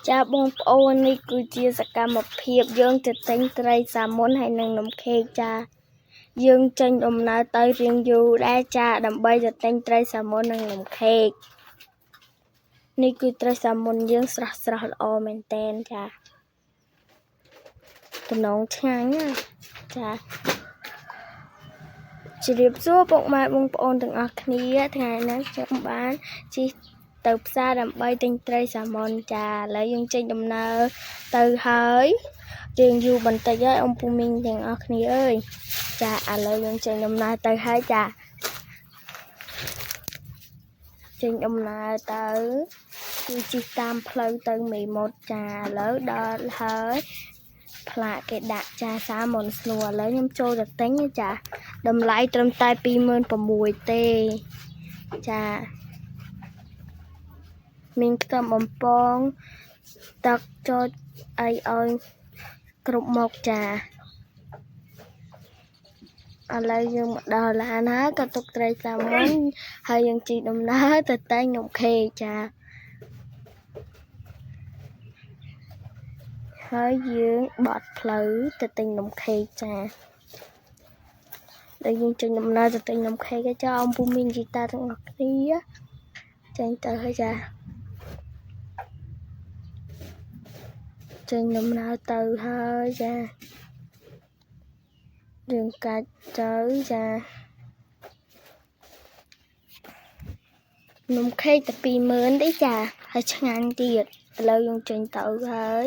ចាបងប្អូននេះគឺជាសកម្មភាពយើងទៅទិញត្រីសាមុនហើយនឹងនំខេកចាយើងចេញដំណើរទៅរៀងយូរដែរចាដើម្បីទៅទិញត្រីសាមុននិងនំខេកនេះគឺត្រីសាមុនយើងស្រស់ល្អមែនតែនចាតំណងឆ្ងាញ់ណាចាជម្រាបសួរពុកម៉ែបងប្អូនទាំងអស់គ្នាថ្ងៃនេះខ្ញុំបានជិះទៅផ្សារដើម្បីទិញត្រីសាមុនចាឥឡូវយើងចេញដំណើរទៅហើយយើងយូរបន្តិចហើយអំពូមីងទាំងអស់គ្នាអើយចាឥឡូវយើងចេញដំណើរទៅហើយចាចេញដំណើរទៅគឺជិះតាមផ្លូវទៅមេមត់ចាឥឡូវដល់ហើយផ្លាកគេដាក់ចាសាមុនស្នួរឥឡូវខ្ញុំចូលទៅទិញចាតម្លៃត្រឹមតែ26,000ទេចាមានខ្ទឹមបំពងទឹកចុចអីឲ្យគ្រប់មុខចាឥឡូវយើងមកដល់ឡានហើយក៏ទុកត្រីសាមុនហើយយើងជិះដំណើរទៅតែនំខេកចាហើយយើងបត់ផ្លូវទៅទិញនំខេកចាដែលយើងចេញដំណើរទៅទិញនំខេកចាអំពូមីងជីតាទាំងអស់គ្នាចេញទៅហើយចាចេញដំណើរទៅហើយចាយើងកាច់ទៅចានំខេកតែ20,000ទេចាហើយឆ្ងាញ់ទៀតឥឡូវយើងចេញទៅហើយ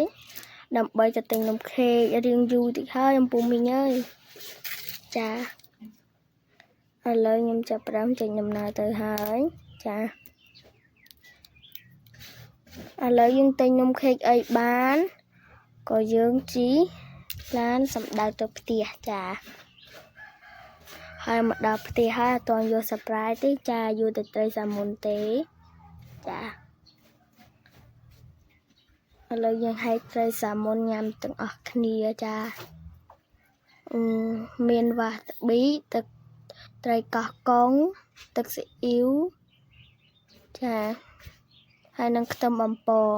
ដើម្បីទៅទិញនំខេករៀងយូរតិចហើយអំពូមីងអើយចាឥឡូវខ្ញុំចាប់ផ្ដើមចេញដំណើរទៅហើយចាឥឡូវយើងទិញនំខេកអីបានក៏យើងជីឡានសម្ដៅទៅផ្ទះចាហើយមកដល់ផ្ទះហើយអត់ទាន់យក surprise ទេចាយកទៅត្រីសាមុនទេចាឥឡូវយើងហែកត្រីសាមុនញ៉ាំទាំងអស់គ្នាចាមានវ៉ាត្ប៊ីទឹកត្រីកោះកុងទឹកស៊ីអ៊ីវចាហើយនឹងខ្ទឹមបំពង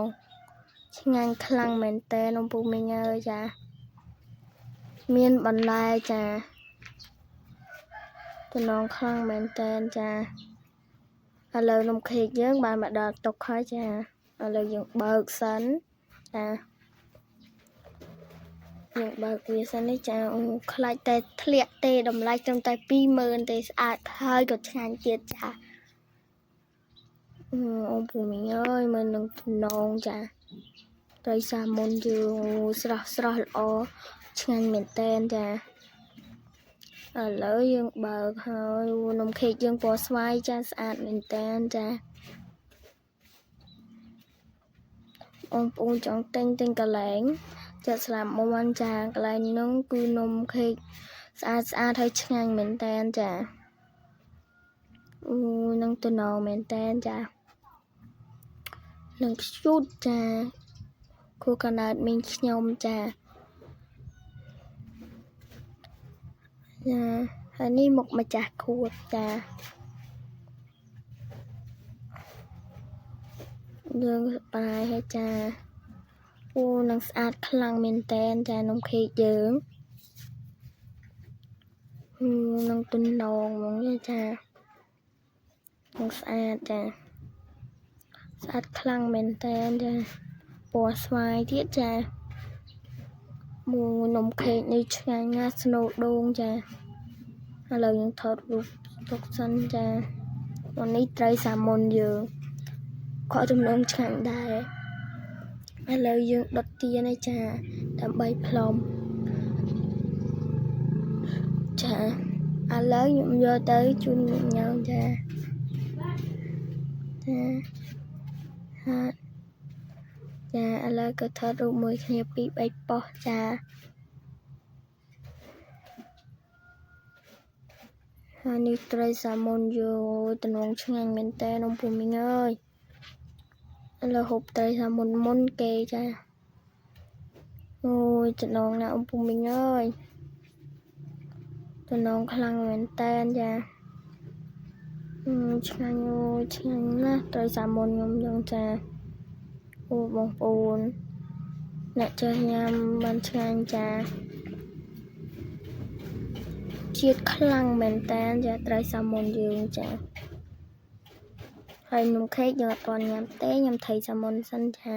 ឆ្ងាញ់ខ្លាំងមែនតើនំពូមីងអើយចាមានបន្លែចាតំណងខ្លាំងមែនតើចាឥឡូវនំខេកយើងបានមកដល់តុហើយចាឥឡូវយើងបើកសិនចាយើងបើកវាសិននេះចាខ្លាចតែធ្លាក់ទេតម្លៃត្រឹមតែ20,000ទេស្អាតហើយក៏ឆ្ងាញ់ទៀតចាអំពូមីងអើយមើលនឹងតំណងចាត្រីសាមុនយើងស្រស់ល្អឆ្ងាញ់មែនតើចាឥឡូវយើងបើកហើយនំខេកយើងពណ៌ស្វាយចាស្អាតមែនតើចាបងប្អូនចង់ទិញកន្លែងចាក់ស្លាប់មុនចាកន្លែងនោះគឺនំខេកស្អាតហើយឆ្ងាញ់មែនតើចានឹងតំណងមែនតើចានឹងខ្ជូតចាគូកណើតមីងខ្ញុំចាហើយនេះមុខម្ចាស់ខួបចាយើងបាយហើយចានឹងស្អាតខ្លាំងមែនតើចានំខេកយើងនឹងទំនងហ្មងចានឹងស្អាតចាស្អាតខ្លាំងមែនតើចាពណ៌ស្វាយទៀតចានំខេកនេះឆ្ងាញ់ណាស់ស្នូលដូងចាឥឡូវយើងថតរូបទុកសិនចានេះត្រីសាមុនយើងខកទំនងឆ្ងាញ់ដែរឥឡូវយើងដុតទៀនឯចាដើម្បីផ្លុំចាឥឡូវខ្ញុំយកទៅជូនញ៉ាំចាចាឥឡូវក៏ថតរូបមួយគ្នា2 3ប៉ុស្តិ៍ចាហើយនេះត្រីសាមុនយកតំណងឆ្ងាញ់មែនតើនំពូមីងអើយឥឡូវហូបត្រីសាមុនមុនគេចាអូយតំណងណាអំពូមីងអើយតំណងខ្លាំងមែនតើចាឆ្ងាញ់ឆ្ងាញ់ណាស់ត្រីសាមុនខ្ញុំយ៉ាងចា អូបងប្អូនអ្នកចេះញ៉ាំបានឆ្ងាញ់ចាជាតិខ្លាំងមែនតើចាត្រីសាម៉ុនយើងចាហើយនំខេកយើងអត់ទាន់ញ៉ាំទេញ៉ាំត្រីសាម៉ុនសិនចា